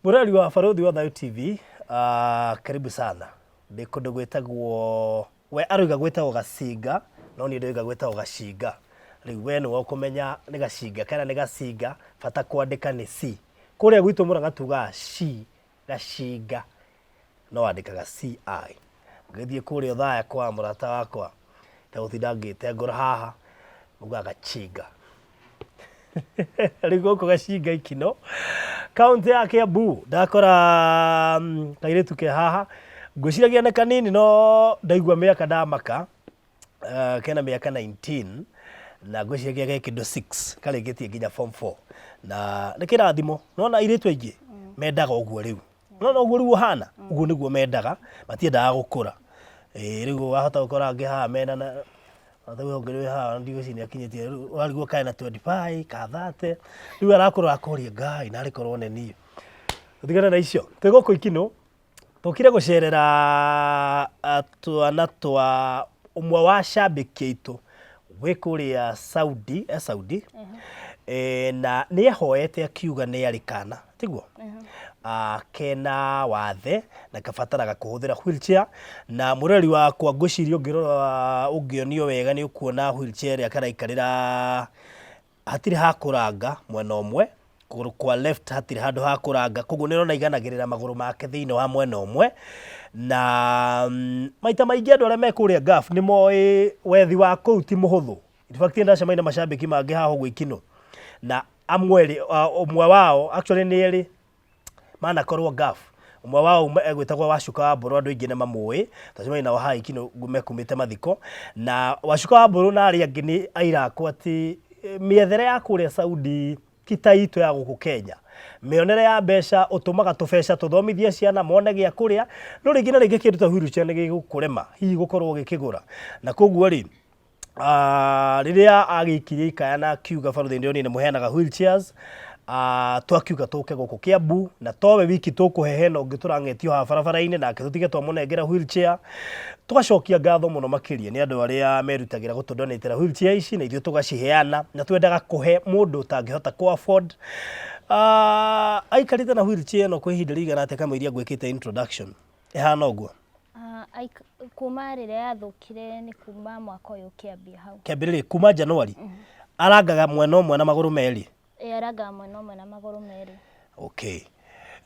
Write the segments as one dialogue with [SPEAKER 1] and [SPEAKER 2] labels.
[SPEAKER 1] Murali wa Barothi wa Thayo TV, karibu sana. Ndiko gwetagwo we aruga gwetagwo Gacinga, no ni ndoiga gwetagwo Gacinga. Riu we no ukumenya ni Gacinga kana ni Gacinga, bata kwandika ni C. Kuria gwitu muraga tuga C, Gacinga. No andikaga CI. Ngithie kuria Thaya kwa murata wakwa. Ta uthindangite ngora haha. Uga Gacinga. Rigo ko Gacinga ikino. Kaunti ya Kiambu ndakora kairetu ke haha ngwiciragia ne kanini no ndaigua miaka ndamaka kena miaka 19 na ngwiciragia ge kindo 6 karigetie nginya form 4 na ni kirathimo nona iretu aingi mendaga uguo riu nona uguo riu hana uguo niguo mendaga matiendaga gukura riu wahota gukora ngi haha mena na Athawe ongerewe haha ndigo cini akinyetie wariguo kae na 25 ka 30 riu arakora akoria ngai na rikorwo neni utigana na icio tegoko ikino tokire gucerera twana twa umwe wa shambiki itu wikuria Saudi na ni ahoete akiuga ni arikana tiguo kena wathe na kabataraga kuhuthira wheelchair na mureri wakwa ngwiciria ungirora ungionio wega ni ukuona wheelchair ya karaikarira hatiri hakuranga mwena umwe kuguru kwa left hatiri handu hakuranga koguo nirona iganagirira maguru make thiini wa mwena umwe na maita maingi andu aria mekuria gaf ni moi wethi wa kuu ti muhuthu in fact ndacamaina macambiki mangi haha gwikino na amweri umwe wao actually ni eri mana korwo gaf umwe wao egwetagwo Wacuka wa Mburu andu ingi ne mamui tacamaina wa haiki no gumekumite mathiko na Wacuka wa Mburu na ari angi ni airako ati miethere ya kuria Saudi kitaito ya guku Kenya mionere ya mbeca utumaga tubesha tuthomithie ciana mone gia kuria no ringi na ringi kindu ta wheelchair ni gigukurema hihi gukorwo gikigura na koguo ri riria agikiria ikaya na kiuga Barothi ndio ni muheanaga wheelchairs twakiuga tuke guku Kiambu na towe wiki tukuhehena ungiturang'etio ha barabara-ini nake tutige twamunengera wheelchair tugacokia ngatho muno makiria ni andu aria merutagira gutudonetera wheelchair ici na ithio tugaciheana na twendaga kuhe mundu utangihota ku afford aikarite na wheelchair no kwa ihinda rigana ate kama iria gwikite introduction ehana uguo
[SPEAKER 2] kuma riria yathukire ni kuma mwaka uyu kiambia hau
[SPEAKER 1] kiambirire kuma January arangaga mwena umwe na maguru meri
[SPEAKER 2] araga mwena umwe na maguru meri
[SPEAKER 1] okay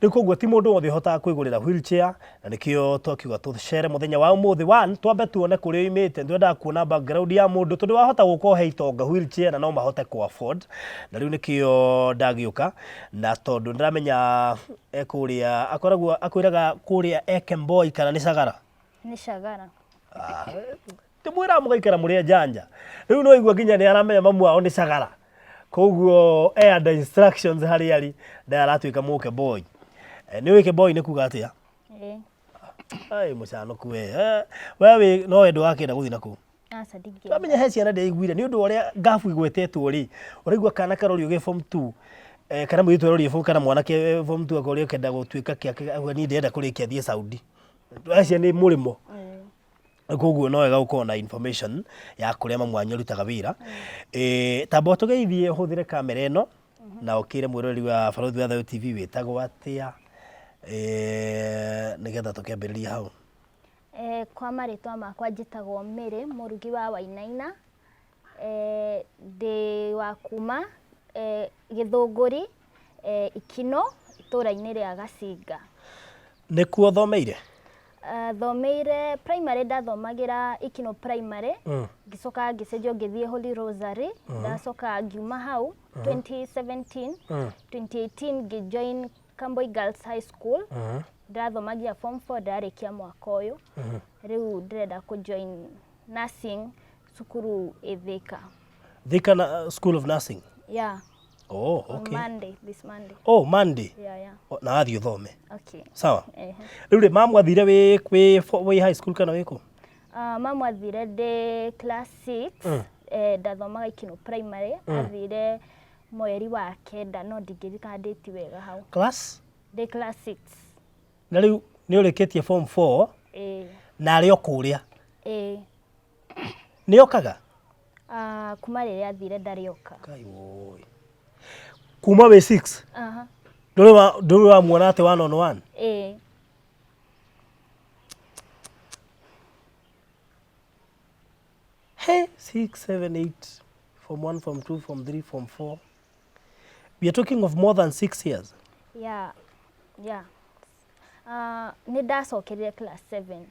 [SPEAKER 1] Nikuguo ti mundu wothe hotaga kwigurira wheelchair na nikio twakiuga tucere muthenya wa umuthi one twambe tuone kuria imite ndwenda kuona background ya mundu tondu wahota gukohe itonga wheelchair na no mahote ku afford na riu nikio ndagiuka na tondu ndiramenya ekuria akoragwo akwiraga kuria Ekemboi kana ni Sagara timwira mugaikara muria janja riu no igua nginya ni aramenya mamu ao ni Sagara koguo and instructions hari ari nda aratuika muke boy ni wike boy ni kuga atia ai mucano kuwe wewe no wendo wake na guthi naku
[SPEAKER 2] sadiki
[SPEAKER 1] twamenya he ciana ndeiguire ni undu uria gafu igwetetwo ri uraigua kana karori uge form 2 kana mwitu rori form kana mwanake form 2 akori kenda gutuika ni ndenda kurikia thie Saudi acia ni murimo koguo no wega uko na information ya kuria mamwanyo rutaga wira tamba tugeithie huthire kamera eno na okire mwirori wa Barothi wa Thayo TV wetagwo atia nigetha tukambiriria hau
[SPEAKER 2] kwa maritwa makwa njitagwo Mary Murugi wa Wainaina ndi wa kuma Githunguri ikino itura-ini ria Gacinga
[SPEAKER 1] nikuo thomeire
[SPEAKER 2] thomeire primary ndathomagira ikino primary ngicoka ngicenjio ngithie Holy Rosary ndacoka ngiuma hau 2017 2018 ngijoin Kamboi Girls High School ndathomagia form 4 ndarikia mwaka uyu riu ndirenda ku join nursing cukuru Thika
[SPEAKER 1] na School of Nursing Oh, okay.
[SPEAKER 2] This Monday.
[SPEAKER 1] Oh, Monday.
[SPEAKER 2] Yeah.
[SPEAKER 1] Na athi uthome.
[SPEAKER 2] Okay.
[SPEAKER 1] Sawa. Riu mamu athire we high school kana wiko?
[SPEAKER 2] Mamu athire de class 6 ndathomaga ikino primary athire mweri wa kenda no ndingirika date wega hau.
[SPEAKER 1] Class?
[SPEAKER 2] De class 6.
[SPEAKER 1] Na riu ni urikitie form 4? Na ari okuria? Ni okaga?
[SPEAKER 2] Kuma riria athire ndarioka.
[SPEAKER 1] Kai woi. Kuma we 6? Ndũrĩ wa muona atĩ 1 on 1? Hey, 6, 7, 8, Form 1, Form 2, Form 3, Form 4. We are talking of more than 6 years.
[SPEAKER 2] Yeah. Nĩ ndacokerire class 7.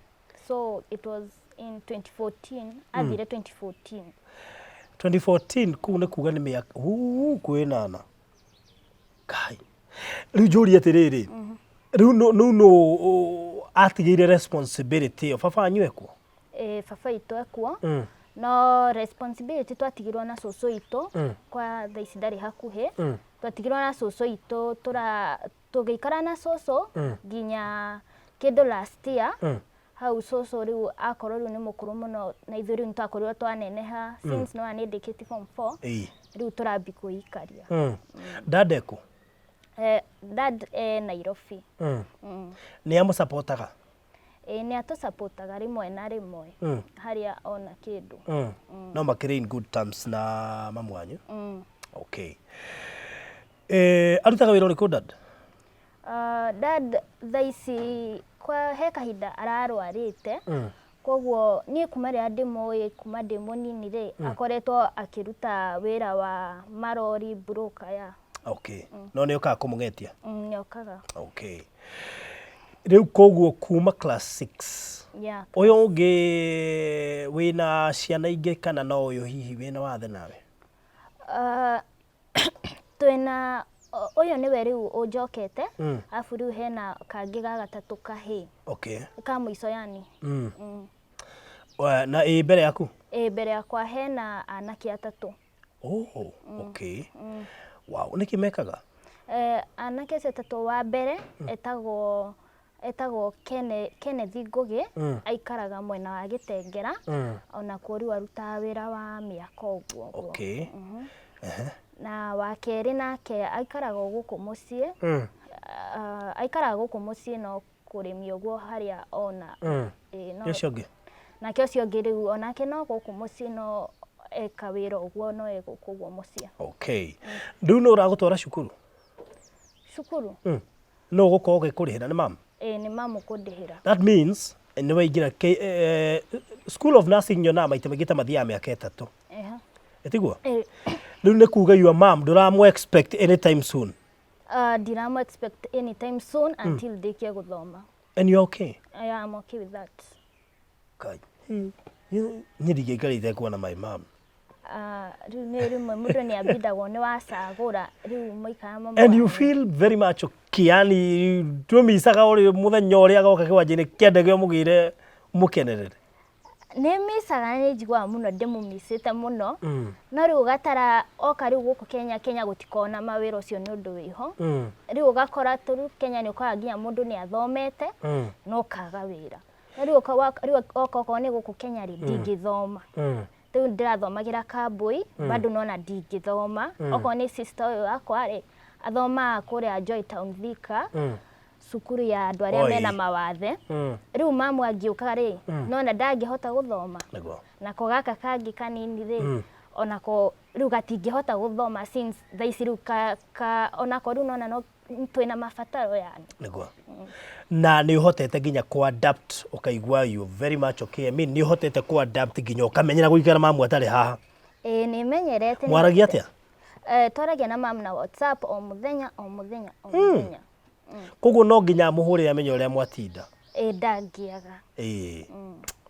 [SPEAKER 2] So it was in 2014. Athire 2014.
[SPEAKER 1] 2014 kuu nĩ kuga nĩ mĩaka kwĩnana. Kai. Rĩu njũrie atĩrĩrĩ. Rĩu no atigĩire responsibility of baba wanyu ekuo?
[SPEAKER 2] Baba itũ ekuo. No responsibility twatigirwo na cũcũ itũ kwa thaa ici ndarĩ hakuhĩ. Twatigirwo na cũcũ itũ tũgĩikara na cũcũ nginya kĩndũ last year. Hau cũcũ rĩu akorwo rĩu nĩ mũkũrũ mũno na ithuĩ rĩu nĩtwakorirwo twaneneha since no anĩndĩkĩtie form 4. Rĩu tũrambi kwĩikaria.
[SPEAKER 1] Dad ekuo?
[SPEAKER 2] Dad Nairobi.
[SPEAKER 1] Nĩ amũsupportaga?
[SPEAKER 2] Nĩ atũsupportaga rĩmwe na rĩmwe harĩa ona kĩndũ.
[SPEAKER 1] No makĩrĩ in good terms na mamu wanyu? Okay. Arutaga wĩra ũrĩkũ dad?
[SPEAKER 2] Dad thaa ici he kahinda ararwarĩte. Koguo niĩ kuma rĩrĩa ndĩmũĩ kuma ndĩ mũnini rĩ akoretwo akĩruta wĩra wa marori broker ya.
[SPEAKER 1] Okay. No nĩ okaga kũmũgetia? Nĩ
[SPEAKER 2] okaga.
[SPEAKER 1] Okay. Rĩu koguo kuma class 6.
[SPEAKER 2] Yeah.
[SPEAKER 1] Ũyũ ũngĩ wĩna ciana ingĩ kana no ũyũ hihi wĩna wathe nawe?
[SPEAKER 2] Twĩna ũyũ nĩwe rĩu ũnjokete. Arabu rĩu hena kangĩ ga gatatũ kahĩĩ.
[SPEAKER 1] Okay.
[SPEAKER 2] Ka mũico yani.
[SPEAKER 1] Na mbere yaku?
[SPEAKER 2] Mbere yakwa hena anake atatũ.
[SPEAKER 1] Oh, okay. Wow, nĩkĩ mekaga?
[SPEAKER 2] Anake acio atatũ wa mbere etagwo Kenneth Ngũgĩ, aikaraga mwena wa Gĩtengera, ona kuo rĩu arutaga wĩra wa mĩako ũguo.
[SPEAKER 1] Okay.
[SPEAKER 2] Na wa kerĩ nake aikaraga gũkũ mũciĩ. Aikaraga gũkũ mũciĩ no kũrĩmia ũguo harĩa ona.
[SPEAKER 1] Ũcio ũngĩ?
[SPEAKER 2] Nake ũcio ũngĩ rĩu onake no gũkũ mũciĩ no eka wĩra ũguo no egũkũ ũguo mũciĩ.
[SPEAKER 1] Okay. Rĩu nĩ ũragũtwara cukuru?
[SPEAKER 2] Cukuru?
[SPEAKER 1] No gũkorwo ũgĩkũrĩhĩra nĩ mamu?
[SPEAKER 2] Nĩ mamu kũndĩhĩra. That
[SPEAKER 1] means nĩ waingĩra School of Nursing nyonaga maita maingĩ ta mathiaga mĩaka 3. Tiguo? Rĩu nĩ kuga your mom ndũramũ expect anytime soon?
[SPEAKER 2] Ndiramũ expect anytime soon until ndĩkie gũthoma.
[SPEAKER 1] And you're okay?
[SPEAKER 2] Yeah, I'm okay with that.
[SPEAKER 1] Kai. Niĩ ndingĩaikarĩte kuona my mom.
[SPEAKER 2] Rĩu nĩ rĩmwe mũndũ nĩ ambindagwo nĩ wacagũra rĩu mũikara mama.
[SPEAKER 1] And you feel very much okay, yani tumicaga ũrĩ mũthenya ũrĩa agoka kĩwanja-inĩ kĩa ndege mũgĩre mũkenerere?
[SPEAKER 2] Nĩ micaga nĩ njiguaga mũno ndĩmũmicĩte mũno. No rĩu ũgatara oka rĩu gũkũ Kenya gũtikona mawĩra ũcio nĩ ũndũ wĩho. Rĩu ũgakora tũrĩ Kenya nĩ ũkoraga nginya mũndũ nĩ athomete no kaga wĩra. Rĩu oka nĩ gũkũ Kenya rĩ ndingĩthoma. Rĩu ndĩrathomagĩra Kambui bado nona ndingĩthoma. Okorwo nĩ sister ũyũ wakwa rĩ athomaga kũrĩa Joy Town Thika. Cukuru ya andũ arĩa mena mawathe. Rĩu mamu angĩũka rĩ nona ndangĩhota gũthoma. Nako gaka kangĩ kanini rĩ onako rĩu gatingĩhota gũthoma since thaa ici rĩu onako rĩu nona no twĩna mabataro yani.
[SPEAKER 1] Na nĩ ũhotete nginya ku-adapt ũkaigua you very much okay. I mean nĩ ũhotete ku-adapt nginya ũkamenyera gũikara mamu atarĩ haha?
[SPEAKER 2] Nĩ menyerete.
[SPEAKER 1] Mwaragia atĩa?
[SPEAKER 2] Twaragia na mamu na WhatsApp o mũthenya.
[SPEAKER 1] Koguo no nginya mũhũrĩre amenye ũrĩa mwatinda?
[SPEAKER 2] Ndangiaga.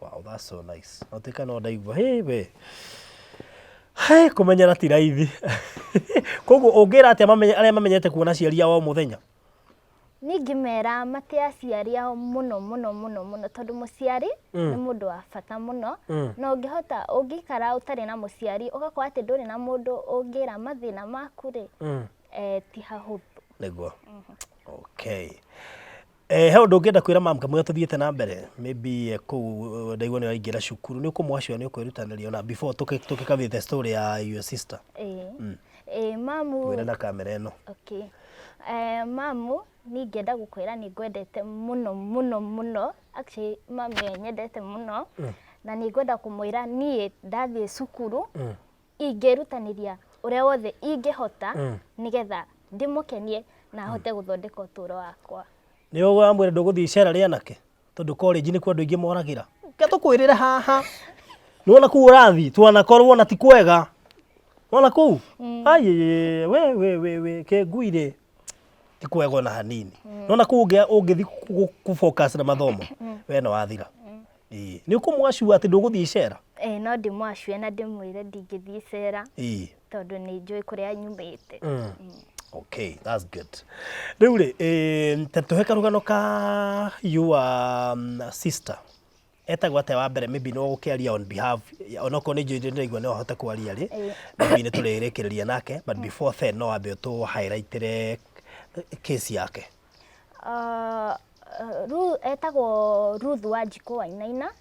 [SPEAKER 1] Wow, that's so nice. Notĩka no ndaigua kũmenyera ti raithi. Koguo ũngĩra atĩa arĩa mamenyete kuona ciari ao o mũthenya?
[SPEAKER 2] Ningĩmera mate aciari ao mũno tondũ mũciari nĩ mũndũ wa bata mũno. Na ũngĩhota ũngĩikara ũtarĩ na mũciari ũgakorwo atĩ ndũrĩ na mũndũ ũngĩra mathĩna maku rĩ ti hahũthũ.
[SPEAKER 1] Nĩguo. Okay. He ũndũ ũngĩenda kwĩra mamu kamũira tũthiĩte na mbere? Maybe kũu ndaigua nĩ waingĩra cukuru nĩ ũkũmwacua nĩ ũkwĩrutanĩria ona before tũkĩkabia the story ya your sister?
[SPEAKER 2] Mamu.
[SPEAKER 1] Wĩra na kamera ĩno.
[SPEAKER 2] Okay. Mamu ningĩenda gũkwĩra nĩ ngwendete mũno. Actually mamu nyendete mũno. Na nĩ ngwenda kũmwĩra niĩ ndathiĩ cukuru ingĩrutanĩria ũrĩa wothe ingĩhota nĩgetha ndĩmũkenie na hote guthondeka uturo wakwa.
[SPEAKER 1] Nĩ ũgwamwĩre ndũgũthiĩ icera rĩa anake tondũ college nĩ kwa andũ aingĩ moragira. Ke tũkwĩrĩre haha. Nĩwona kũu ũrathiĩ twanakorwo na ti kwega. Wona kũu? Ai we ke nguire ti kwega ona hanini. Nĩwona kũu ũngĩthiĩ kũfocus na mathomo we no wathira. Nĩ ũkũmwacua atĩ ndũgũthiĩ icera?
[SPEAKER 2] No ndĩmwacue na ndĩmwĩre ndingĩthiĩ icera tondũ nĩ njũĩ kũrĩa nyumĩte.
[SPEAKER 1] Okay, that's good. Rĩu rĩ, tũhe karũgano ka your sister. Etagwo atĩa wa mbere, maybe no gũkĩaria on behalf, onokorwo nĩ njũĩ ndĩraigua no ahote kwaria rĩ, maybe nĩ tũrĩrĩkĩrĩria nake, but before then no wambe ũtũ highlightĩre case yake.
[SPEAKER 2] Etagwo Ruth Wanjikũ Wainaina,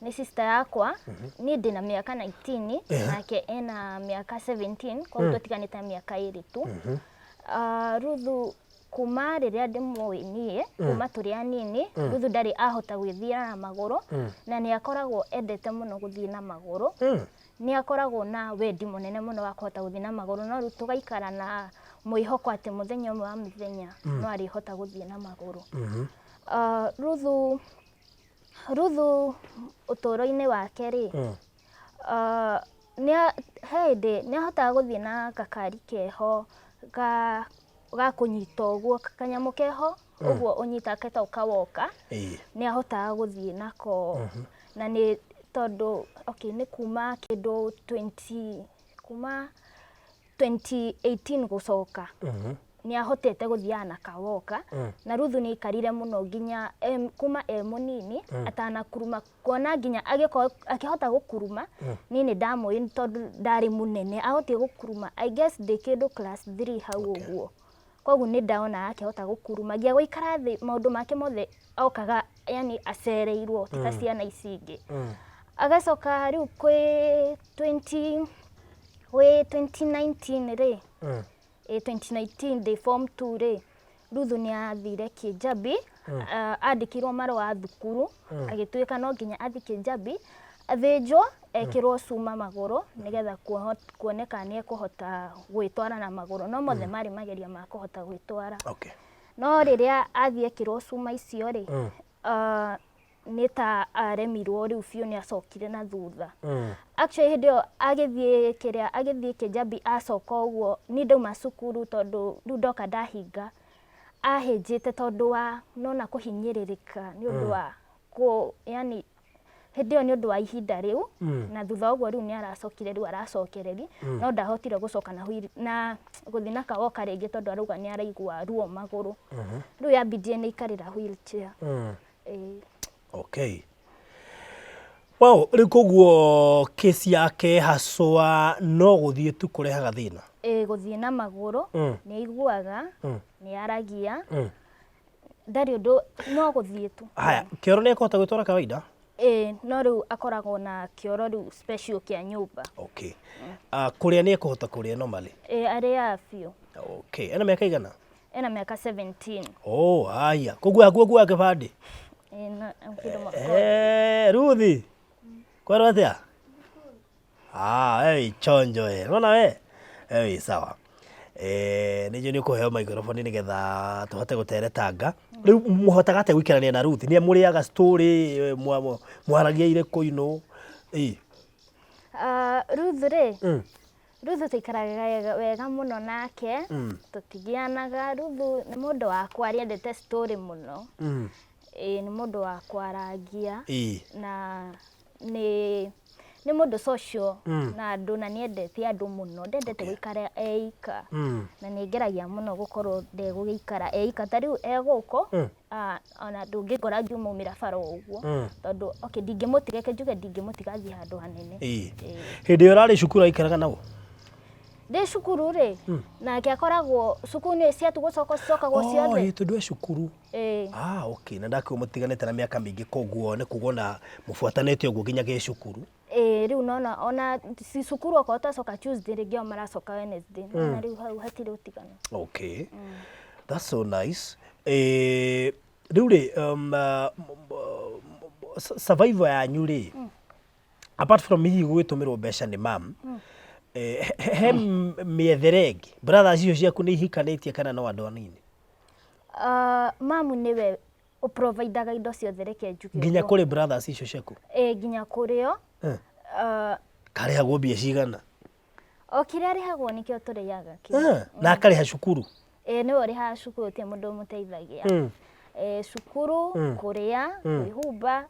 [SPEAKER 2] nĩ sister yakwa, niĩ ndĩna mĩaka 19, nake ena mĩaka 17, koguo tũtiganĩte mĩaka ĩrĩ tu. Ruth kuma rĩrĩa ndĩmũĩ niĩ, kuma tũrĩ anini, Ruth ndarĩ ahota gwĩthiĩra na magũrũ, na nĩ akoragwo endete mũno gũthiĩ na magũrũ. Nĩ akoragwo na wendi mũnene mũno wa kũhota gũthiĩ na magũrũ, no rĩu tũgaikara na mwĩhoko atĩ mũthenya ũmwe wa mĩthenya no arĩhota gũthiĩ na magũrũ. Ruth ũtũũro-inĩ wake rĩ, hĩndĩ nĩ ahotaga gũthiĩ na gakari keho ga kũnyita ũguo, kanyamũ keho ũguo ũnyitaga keta ũkawoka, nĩ ahotaga gũthiĩ nako. Na nĩ tondũ nĩ kuma kĩndũ 2018 gũcoka nĩ ahotete gũthiaga na kawoka, na Ruth nĩ aikarire mũno nginya kuma mũnini atanakuruma, kuona nginya akĩhota gũkuruma, niĩ nĩ ndamũĩ tondũ ndarĩ mũnene, ahotire gũkuruma I guess ndĩ kĩndũ class 3 hau ũguo. Koguo nĩ ndona akĩhota gũkuruma, nginya gũikara thĩ, maũndũ make mothe okaga yani acereirwo ti ta ciana ici ingĩ. Agacoka rĩu kwĩ 2019 rĩ, 2019 ndĩ form 2 rĩ, Ruth nĩ athire Kĩnjambi, andĩkirwo marũa thukuru, agĩtuĩka no nginya athiĩ Kĩnjambi athĩnjwo, ekĩrwo cuma magũrũ nĩgetha kuoneka nĩ ekũhota gwĩtwara na magũrũ, no mothe marĩ mageria ma kũhota gwĩtwara. No rĩrĩa athiĩ ekĩrwo cuma icio rĩ, nĩ ta aremirwo rĩu biũ, nĩ acokire na thutha. Actually hĩndĩ ĩyo agĩthiĩ Kĩnjambi acoka ũguo, niĩ ndauma cukuru tondũ rĩu ndoka ndahinga, ahĩnjĩte tondũ wa nona kũhinyĩrĩrĩka nĩ ũndũ wa yani hĩndĩ ĩyo nĩ ũndũ wa ihinda rĩu, na thutha ũguo rĩu nĩ aracokire, rĩu aracokereri, no ndahotire gũcoka na gũthiĩ na kawoka rĩngĩ tondũ arauga nĩ araigua ruo magũrũ, rĩu yambindire nĩ aikarĩra wheelchair.
[SPEAKER 1] Okay. Wow, rĩu koguo case yake haswa no gũthiĩ tu kũrehaga thĩna?
[SPEAKER 2] Gũthiĩ na magũrũ, nĩ aiguaga, nĩ aragia, ndarĩ ũndũ, no gũthiĩ tu.
[SPEAKER 1] Haya, kĩoro nĩ ekũhota gwĩtwara kawaida?
[SPEAKER 2] No rĩu akoragwo na kĩoro rĩu special kĩa nyũmba.
[SPEAKER 1] Okay. Kũrĩa nĩ ekũhota kũrĩa normally?
[SPEAKER 2] Arĩaga biũ.
[SPEAKER 1] Okay. Ena mĩaka igana? Ena
[SPEAKER 2] mĩaka 17.
[SPEAKER 1] Haya. Koguo akuo kĩbandĩ? Ruthi, kwaro atĩa? Wewe chonjo Unaona wewe sawa. Nĩnjũĩ nĩ ũkũheo microphone nĩgetha tũhote gũteretanga. Rĩu mũhotaga atĩa gũikarania na Ruth? Nĩ mũrĩaga story, mwaragia irĩkũ ino?
[SPEAKER 2] Ruth rĩ, Ruth tũikaraga wega mũno nake, tũtigianaga. Ruth nĩ mũndũ wa kwaria, endete story mũno. Nĩ mũndũ wa kwarangia, na nĩ mũndũ social na andũ, na nĩ endete andũ mũno, ndendete gũikara eika, na nĩ ngeragia mũno gũkorwo ndegũgĩikara eika. Ta rĩu gũkũ, ona ndũngĩkora ngiumaumĩra bara ũguo, tondũ ndingĩmũtiga, njuge ndingĩmũtiga athiĩ handũ hanene.
[SPEAKER 1] Hĩndĩ ĩyo ũrarĩ cukuru aikaraga nao?
[SPEAKER 2] Ndĩ cukuru rĩ, nake akoragwo cukuru nĩ ciatugũcokagwo ciothe.
[SPEAKER 1] Tondũ e cukuru? Okay. Na ndakiuga mũtiganĩte na mĩaka mĩingĩ, koguo nĩ kuga ona mũbuatanĩte ũguo nginya gĩ cukuru?
[SPEAKER 2] Rĩu nona ona si cukuru okorwo twacoka Tuesday rĩngĩ o maracoka Wednesday, na rĩu hau hatirĩ ũtiganu. Okay.
[SPEAKER 1] That's so nice. Rĩu rĩ, survivor yanyu rĩ, apart from hihi gwĩtũmĩrwo mbeca nĩ mam, he mĩethere ĩngĩ brothers icio ciaku nĩ ihikanĩtie kana no andũ anini?
[SPEAKER 2] Mamu niwe uprovidaga indo ciothe reke njuge.
[SPEAKER 1] Nginya kuri brothers icio ciaku?
[SPEAKER 2] Nginya kurio.
[SPEAKER 1] Karihagwo mbia cigana?
[SPEAKER 2] O kiria arihagwo nikio turiyaga ki.
[SPEAKER 1] Na akariha cukuru?
[SPEAKER 2] Niwe uriha cukuru tie mundu muteithagia. Cukuru, kuria, kwihumba,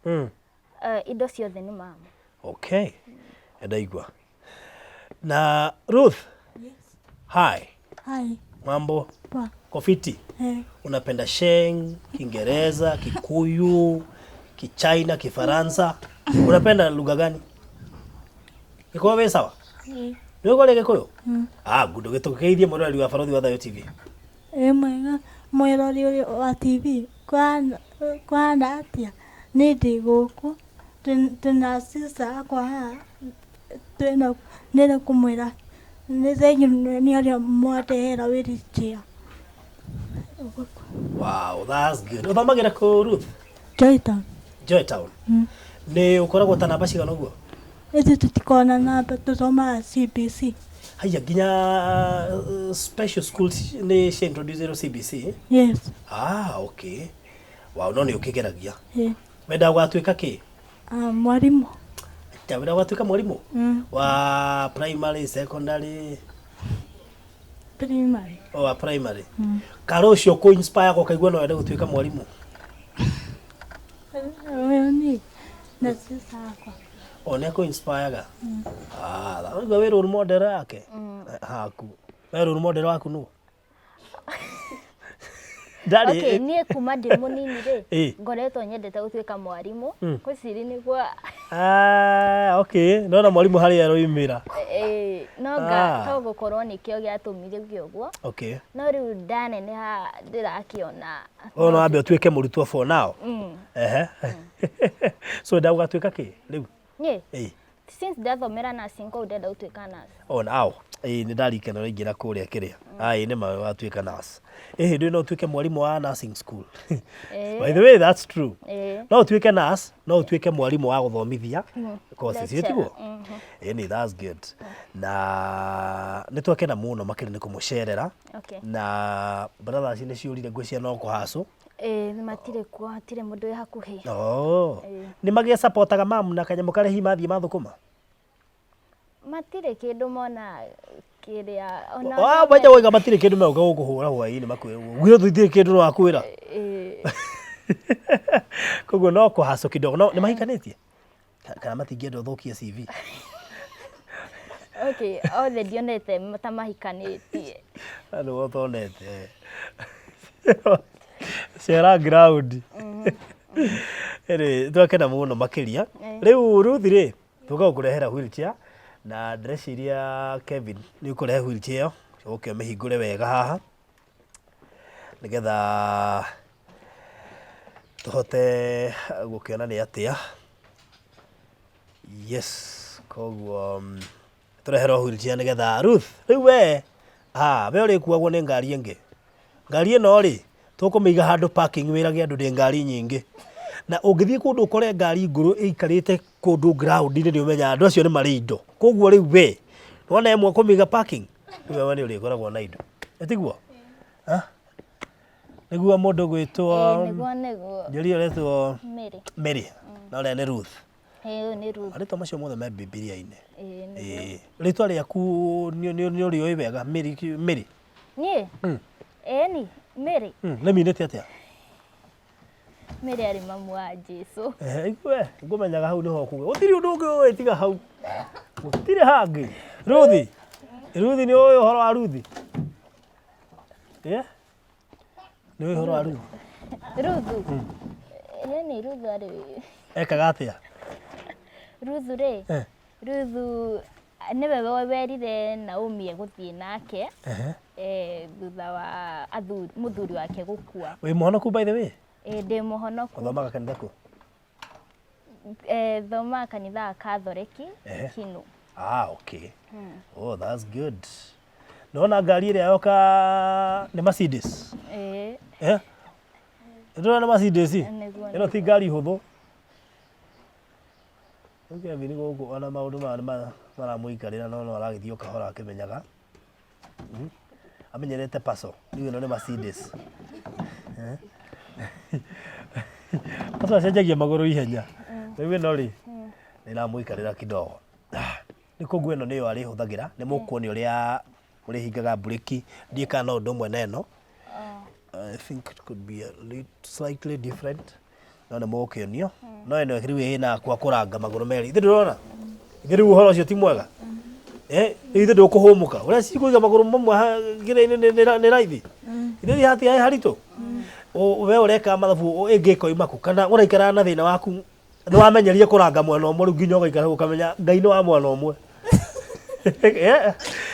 [SPEAKER 2] indo ciothe ni mama.
[SPEAKER 1] Okay. Ndaigua. Na Ruth?
[SPEAKER 3] Yes.
[SPEAKER 1] Hi.
[SPEAKER 3] Hi.
[SPEAKER 1] Mambo?
[SPEAKER 3] Poa.
[SPEAKER 1] Kofiti? Unapenda Sheng, Kiingereza, Kikuyu, Kichina, Kifaransa? Unapenda lugha gani? Iko wewe sawa? Ndio kole Gikuyu? Gudo gitukeithie murori wa Barothi wa Thayo TV.
[SPEAKER 3] Mwega murori wa TV kwana atia ni ndi guku tuna sisa kwa twena nere kumwira ni thenyu ni aria mwatehera wirichia.
[SPEAKER 1] Wow, that's good. Uthomagira ku Ruth?
[SPEAKER 3] Joytown.
[SPEAKER 1] Joytown. Ni ukoragwo ta namba cigana uguo?
[SPEAKER 3] Iti tutikona namba tuthoma CBC.
[SPEAKER 1] Haya ginya special schools ni cia introduce CBC?
[SPEAKER 3] Yes.
[SPEAKER 1] Okay. Wow, no ni ukigeragia. Wenda gwatuika ki?
[SPEAKER 3] Mwarimu.
[SPEAKER 1] Wenda gwatuika mwarimu? Wa primary, secondary?
[SPEAKER 3] Primary.
[SPEAKER 1] Wa primary. Karo cio ku inspire ko kaigua no wenda gutuika mwarimu?
[SPEAKER 3] Ni na sisa kwa.
[SPEAKER 1] One ko inspire ga? That we role model yake. Haku. We role model waku no? Daddy.
[SPEAKER 2] Okay, nie kuma ndi munini ri. Ngoretwo nyendete gutuika mwarimu. Kwiciri ni kwa.
[SPEAKER 1] Okay. No na mwarimu hari aroimira.
[SPEAKER 2] Noga to gukorwo nikio giatumire gioguo.
[SPEAKER 1] Okay.
[SPEAKER 2] No riu ndane ni ha ndirakiona.
[SPEAKER 1] No ambe utuike murutwo for now. So ndagatuika ki riu?
[SPEAKER 2] Nie. Since ndathomera nursing ko ndenda gutuika nurse.
[SPEAKER 1] Now. Ni ndarikana raingira kuria kiria. Ni ma watuika nurse. Ndio no tuike mwarimu wa nursing school. By the way, that's true. No tuike nurse, no tuike mwarimu wa guthomithia. Course cio tiguo. That's good. Na nitwakena muno makiri ni kumucerera. Na brothers ni ciurire ngwicia no kuhacu.
[SPEAKER 2] Matire kuo hatire mundu wi hakuhi.
[SPEAKER 1] Ni magia supportaga mamu na kanyamu kare hi mathie mathukuma?
[SPEAKER 2] Matire kindu mona kiria
[SPEAKER 1] ona baja wega matire kindu me gukuhura hwaini makwira gwiro thitire kindu no akwira koguo no kuhaco kidogo no ni mahikanitie kana matingienda thukia CV?
[SPEAKER 2] Okay, othe ndionete matamahikanitie.
[SPEAKER 1] Ano wothonete cera ground. Twakena muno makiria riu Ruth ri tuka kurehera wheelchair na dress iria Kevin ni ukurehe wheelchair uke mehingure wega haha nigetha tuhote gukiona ni atia. Yes, koguo turehera wheelchair nigetha Ruth riu we we uri kuagwo ni ngari ingi. Ngari ino ri tukumiga handu parking wirage andu ndi ngari nyingi na ungithie kundu ukore ngari nguru ikarite kundu ground ni umenya andu acio ni mari indo. Koguo riu we wona imwe kumiga parking we ni uri koragwo na indo etiguo niguo mundu gwitwo njeri uretwo Mary na ule ni Ruth.
[SPEAKER 2] Ni Ruth.
[SPEAKER 1] Arito macio mothe me Bibilia-ini. Ritwa riaku ni uri oi wega Mary?
[SPEAKER 2] Nie. Ni Mary.
[SPEAKER 1] Neminete atia?
[SPEAKER 2] Mary ari mamu wa Jesu.
[SPEAKER 1] Igwe ngumenyaga hau niho kuga utiri undu ungi uwe tiga hau utiri hangi. Ruthi ni uyu horo wa Ruthi? Ni uyu horo wa Ruthi?
[SPEAKER 2] Ruthi. Ni Ruthi ari
[SPEAKER 1] ekaga atia?
[SPEAKER 2] Ruthi ri Ruthi niwe werire Naomi guthie nake thutha wa muthuri wake gukua.
[SPEAKER 1] Wi muhonoku by the way?
[SPEAKER 2] Ndi muhonoku.
[SPEAKER 1] Uthomaga kanitha ku?
[SPEAKER 2] Thoma kanitha Katholiki Kinu.
[SPEAKER 1] Okay. That's good. Naona ngari iria yoka ni Mercedes? Ndio na Mercedes? Ino ti ngari huthu. Okay, vini guku ona maundu maramuikarira no aragithio kahora akimenyaga. Amenyerete paso. Niwe no ni Mercedes. Asa cenjagia maguru ihenya. Riu ino ri niramuikarira kidogo. Ni koguo ino niyo ari huthagira ni mukuoni uria uri hingaga breki ndika no ndo mwena eno. I think it could be a little slightly different. No na mukionio. No ino riu ina kwa kuranga maguru meri. Ithe ndirona. Ithe riu uhoro ucio ti mwega. Ithe ndukuhumuka. Uria cikuiga maguru mamwe gira-ini ni raithi. Ithe hati ai harito. We ureka mathabu ingiko imaku kana uraikara na thina waku ni wamenyeria kuranga mwena umwe riu nginya ugaikara ukamenya ngai ni wa mwena umwe.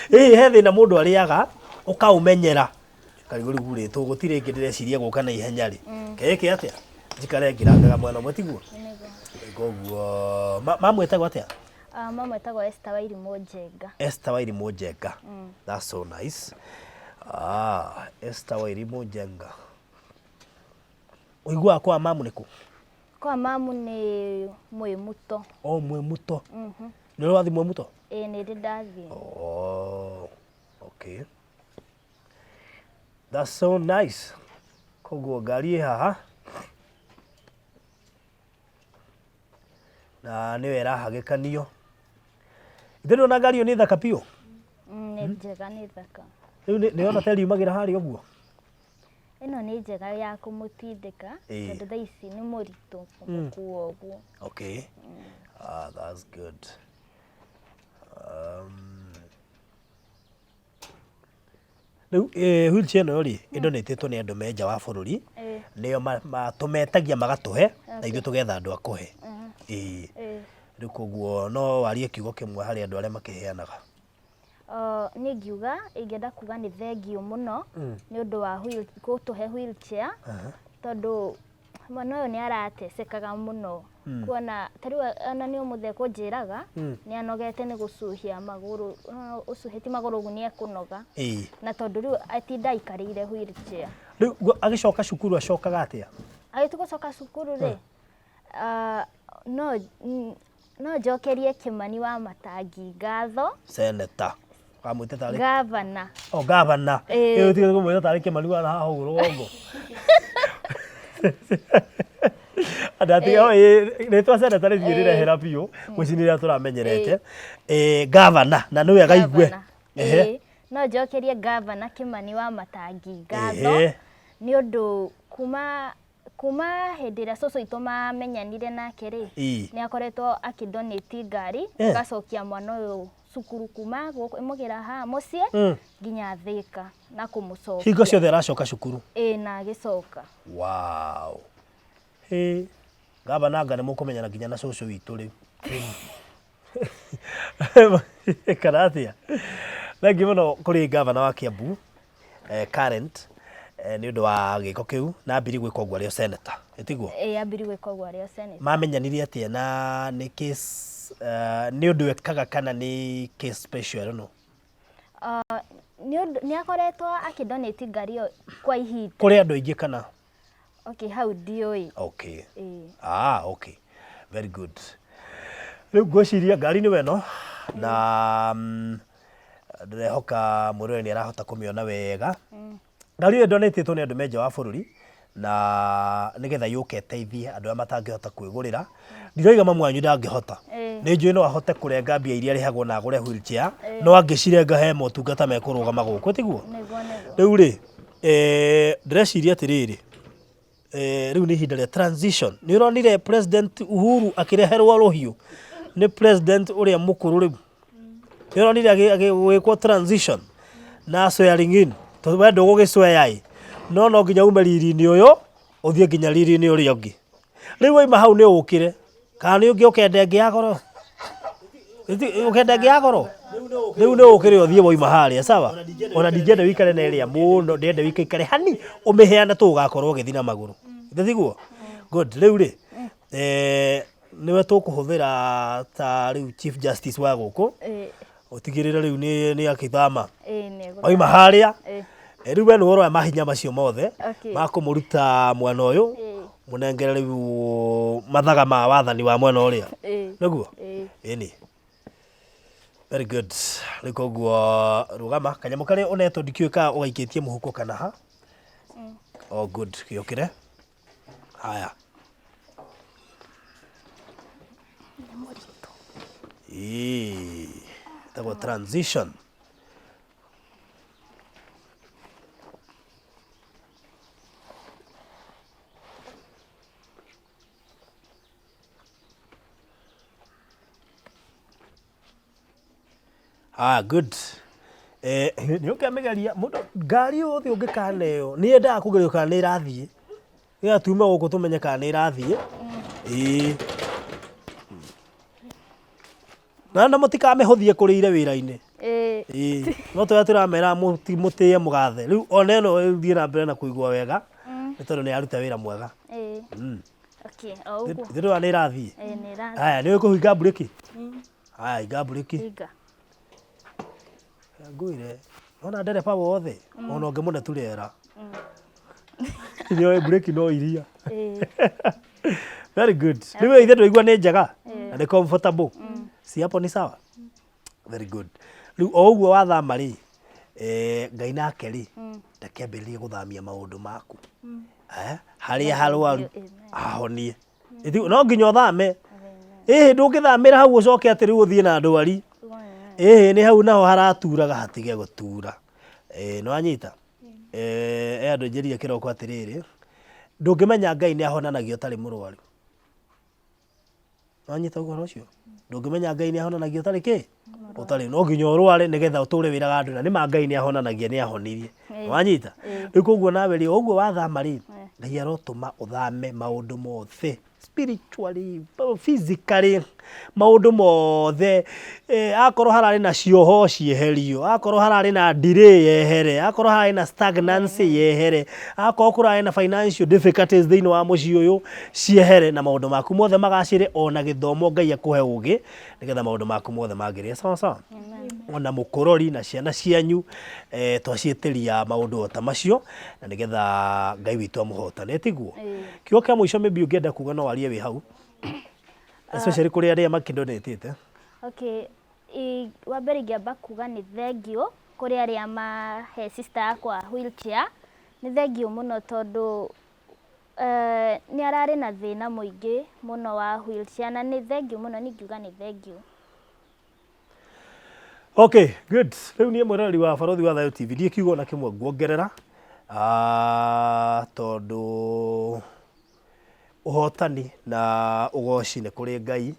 [SPEAKER 1] He thina mundu ariaga ukaumenyera kariguri guritwo gutire ngidireciria guka na ihenya ri keke atia njikare ngirangaga mwena umwe tiguo koguo mamwetagwo atia
[SPEAKER 2] mamwetagwo Esther Wairimu Njenga.
[SPEAKER 1] Esther Wairimu Njenga. That's so nice. Esther Wairimu Njenga. Uigua kwa mamu niku?
[SPEAKER 2] Kwa mamu ni Mwimuto.
[SPEAKER 1] Mwimuto. Ni wathi Mwimuto?
[SPEAKER 2] Ni ndathi.
[SPEAKER 1] Okay. That's so nice. Koguo ngari haha. Na niwe irahagikanio. Ithe ona ngari ni thaka pio?
[SPEAKER 2] Ni njega ni thaka.
[SPEAKER 1] Riu ni ona teri umagira hari uguo?
[SPEAKER 2] Ino ni njega ya kumutindika tondu thaa ici ni muritu kumukuo uguo.
[SPEAKER 1] Okay. That's good. Riu wheelchair no ri idonetetwo ni andu menja wa bururi nio matumetagia magatuhe na ithu tugetha andu akuhe. Riu koguo no warie kiugo kimwe hari andu aria makiheanaga.
[SPEAKER 2] Ni ngiuga ingienda kuga ni thengio muno ni undu wa gutuhe wheelchair tondu mwana uyu ni aratecekaga muno kuona tariu ona ni umuthe kunjiraga ni anogete ni gucuhia maguru ucuhiti maguru gu ni ekunoga na tondu riu atinda ikarire wheelchair.
[SPEAKER 1] Riu agicoka cukuru acokaga atia?
[SPEAKER 2] Agitu gucoka cukuru ri no njokerie Kimani wa Matangi ngatho.
[SPEAKER 1] Senator amwite tari
[SPEAKER 2] Gavana.
[SPEAKER 1] Gavana. Utige kumwita tari Kimani wa haha uguru wongo. Adati retwa senator ni rirehera biu mucinira turamenyerete Gavana na niwe agaigue.
[SPEAKER 2] No njokerie Gavana Kimani wa Matangi ngatho ni undu kuma hindi ria cucu itu mamenyanire nake ri ni akoretwo akidonate ngari gacokia mwana uyu cukuru kuma imugira ha mucie nginya Thika na kumucoka hingo ciothe aracoka cukuru na agicoka. Wow.
[SPEAKER 1] Gavana ngane mukumenyana nginya na cucu witu riu karatia thangi muno kuri Gavana wa Kiambu current ni undu wa giko kiu na mbiri gwika ogwa rio senator etiguo
[SPEAKER 2] ambiri gwika ogwa rio senator
[SPEAKER 1] mamenyanire atia na ni case ni undu ekaga kana ni case special no
[SPEAKER 2] ni akoretwo akidonate ngari kwa ihinda
[SPEAKER 1] kuri andu aingi kana
[SPEAKER 2] okay how dioi
[SPEAKER 1] okay okay very good riu ngwiciria ngari ni weno na ndirehoka murwe ni arahota kumiona wega. Ngari ĩyo donatetwo nĩ andũ menja wa bũrũri na nigetha yuke teithie andũ arĩa matangĩhota kwĩgũrĩra. Ndiroiga mamu wanyu ndangĩhota. Nĩ njũĩ no ahote kũrenga mbia iria arĩhagwo na agũre wheelchair no angĩcirenga he motungata mekũrũgama gũkũ tiguo. Rĩu rĩ ndĩreciria atĩrĩrĩ rĩu nĩ ihinda rĩa transition. Nĩ ũronire President Uhuru akĩreherwo rũhiũ nĩ president ũrĩa mũkũrũ rĩu. Nĩ ũronire agĩgwĩkwo transition na swearing in. We ndũgũgĩcweya no nginya ume riri-inĩ ũyũ ũthiĩ nginya riri-inĩ ũrĩa ũngĩ. Rĩu waima hau nĩ ũkĩre kana nĩ ũngĩ ũkenda ĩngĩ ya goro ũkenda ĩngĩ ya goro rĩu nĩ ũkĩre ũthiĩ waima harĩa sawa. Ona ndingĩenda wĩikare na ĩrĩa mũno ndĩenda wĩikare hani ũmĩheane tũgakorwo ũgĩthiĩ na magũrũ tiguo. Good. Rĩu rĩ nĩwe tũkũhũthĩra ta rĩu Chief Justice wa gũkũ utigirira riu ni akithama oima haria riu we nĩwe ũroya mahinya macio mothe makũmũruta mwena ũyũ mũnengere riu mathaga ma wathani wa mwena ũrĩa nĩguo ĩni. Very good. Rĩu koguo rũgama kanyamũ karĩa ũnetwo ndikĩũĩ ka ũgaikĩtie mũhuko kana ha Oh, good. Kiokire. Haya. Itakuwa transition. Good. Nĩ ũkĩmegeria mũndũ ngari yothe ũngĩkaneo nĩ endaga kũgerio kana nĩ ĩrathiĩ nĩgetha tume gũkũ tũmenye kana nĩ ĩrathiĩ. Na mũtikamĩhũthie kũrĩire wĩra-inĩ. No tũrĩa tũramera mũtĩe mũgathe rĩu ona ĩno thiĩ na mbere na kũigua wega nĩ tondũ nĩ yaruta wĩra mwega. Ndĩrona nĩ ĩrathiĩ. Haya, nĩ ũkũhinga mburĩki? Haya, hinga mburĩki. Ngwĩre ona ndereba wothe ona ũngĩmũne turera nĩoĩ mburĩki no iria. Very good. Rĩu ithe ndũigua nĩ njega na nĩ comfortable. Si hapo ni sawa? Very good. Rĩu o ũguo wathama rĩ Ngai nake rĩ ndakĩambĩrĩrie gũthamia maũndũ maku harĩa harwaru ahonie. No nginya ũthame. Ndũngĩthamĩra hau ũcoke atĩ rĩu ũthiĩ na ndwari. Nĩ hau naho haraturaga hatige gũtura. Nĩ wanyita? Andũ njĩrire kĩroko atĩrĩrĩ ndũngĩmenya Ngai nĩ ahonanagia ũtarĩ mũrwaru. Nĩ wanyita ũhoro ũcio? Ndũngĩmenya Ngai nĩ ahonanagia ũtarĩ kĩ? Ũtarĩ. No nginya ũrware nĩgetha ũtũre wĩraga andũ na nĩ ma Ngai nĩ ahonanagia nĩ ahonirie. Nĩ wanyita? Rĩu koguo nawe rĩ ũguo wathama rĩ Ngai arotũma ũthame maũndũ mothe spiritually, physically, maũndũ mothe. Akorwo hararĩ na cioho cieherio, akorwo hararĩ na delay yehere, akorwo hararĩ na stagnancy yehere, akorwo kũrarĩ na financial difficulties thĩinĩ wa mũciĩ ũyũ ciehere na maũndũ maku mothe magacĩre ona gĩthomo Ngai akũhe ũgĩ nĩgetha maũndũ maku mothe magĩrĩre sawa sawa. Ona mũkũrori na ciana cianyu twaciĩtĩria maũndũ ta macio na nĩgetha Ngai witũ amũhotane tiguo. Kiugo kĩa mũico maybe ũngĩenda kuga no warie wĩ hau especially kũrĩ arĩa makĩndonetĩte.
[SPEAKER 2] Wa mbere ingĩamba kuga nĩ thengiũ kũrĩ arĩa mahe sister yakwa wheelchair. Nĩ thengiũ mũno tondũ nĩ ararĩ na thĩna mũingĩ mũno wa wheelchair na nĩ thengiũ mũno ningiuga nĩ thengiũ.
[SPEAKER 1] Okay, good. Rĩu niĩ mwĩroreri wa Barũthi wa Thayũ TV ndiĩ kiugo na kĩmwe nguongerera tondũ ũhotani na ũgoci nĩ kũrĩ Ngai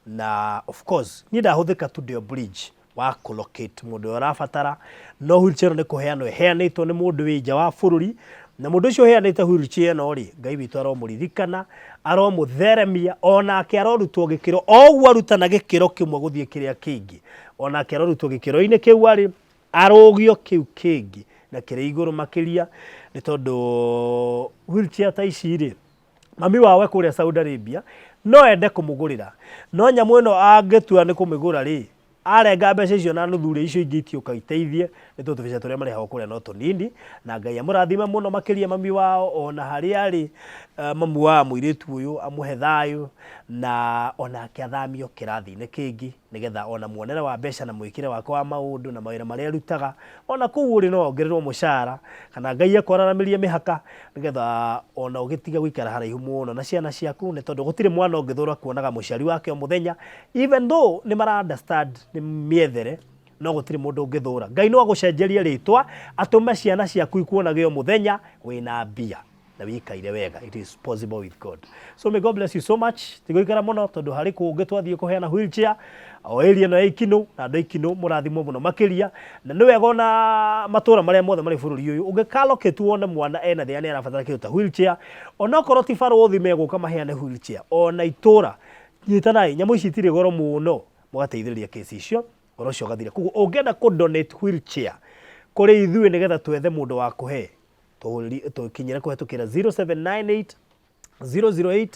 [SPEAKER 1] na of course niĩ ndahũthĩka tu ndio bridge wa kũlocate mũndũ ũrĩa ũrabatara no wheelchair nĩ kũheanwo ĩheanĩtwo nĩ mũndũ wĩ nja wa bũrũri na mũndũ ũcio ũheanĩte wheelchair ĩno rĩ Ngai witũ aromũririkana aromũtheremia onake arorutwo gĩkĩro oguo arutana gĩkĩro kĩmwe gũthiĩ kĩrĩa kĩngĩ onake arorutwo gĩkĩro-inĩ kĩu arĩ arũgio kĩu kĩngĩ na kĩrĩ igũrũ makĩria nĩ tondũ wheelchair ta ici rĩ mami wawe kũrĩa Saudi Arabia no ende kũmũgũrĩra no nyamũ ĩno angĩtua nĩ kũmĩgũra rĩ arenga mbeca icio na nuthu icio ingĩ itioka iteithie nĩ tondũ tũbeca tũrĩa marĩhagwo kũrĩa no tũnini na Ngai amũrathime mũno makĩria mami wao ona harĩa arĩ mamu wa mũirĩtu ũyũ amũhe thayũ na onake athamio kĩrathi-inĩ kĩngĩ nĩgetha ona muonere wa mbeca na mwĩkĩre wake wa maũndũ na mawĩra marĩa arutaga ona kũu ũrĩ no ongererwo mũcara kana Ngai akwaranĩrie mĩhaka nĩgetha ona ũgĩtiga gũikara haraihu mũno na ciana ciaku nĩ tondũ gũtirĩ mwana ũngĩthũra kuonaga mũciari wake o mũthenya even though nĩ mara understand nĩ mĩethere no gũtirĩ mũndũ ũngĩthũra Ngai no agũcenjerie rĩtwa atũme ciana ciaku ikuonage o mũthenya wĩna mbia na wikaire wega. It is possible with God. So may God bless you so much. Tigũikara mũno tondũ harĩ kũngĩ twathiĩ kũheana wheelchair o area no ya Ikino na andũ Ikino mũrathimwo mũno makĩria na nĩ wega ona matũra marĩa mothe marĩ bũrũri ũyũ ũngĩkalocate wone mwana ena thĩna nĩ arabatara kĩndũ ta wheelchair ona okorwo ti Barũthi megũka maheane wheelchair ona itũra nyitanai nyamũ ici itirĩ goro mũno mũgateithĩrĩria kesi icio goro ũcio ũgathira koguo ũngĩenda kũ donate wheelchair kũrĩ ithuĩ nĩgetha twethe mũndũ wa kũhe tũkinyĩra kũhetũkĩra 0798 008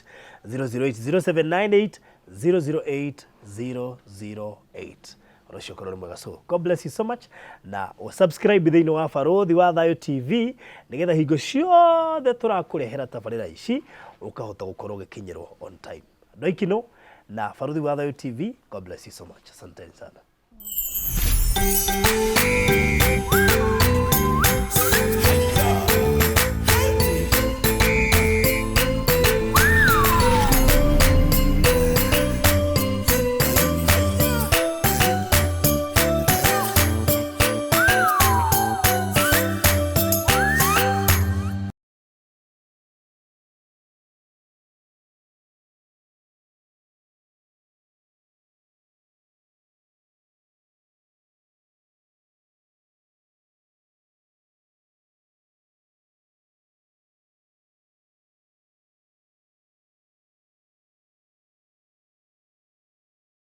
[SPEAKER 1] 008 0798 008 008 Rosho koroni mwega so God bless you so much na subscribe thĩinĩ wa Barũthi wa Thayũ TV nĩgetha hingo ciothe tũrakũrehera tabarĩra ici ũkahota gũkorwo gĩkinyĩrwo on time andũ Ikino na Barũthi wa Thayũ TV God bless you so much asante sana.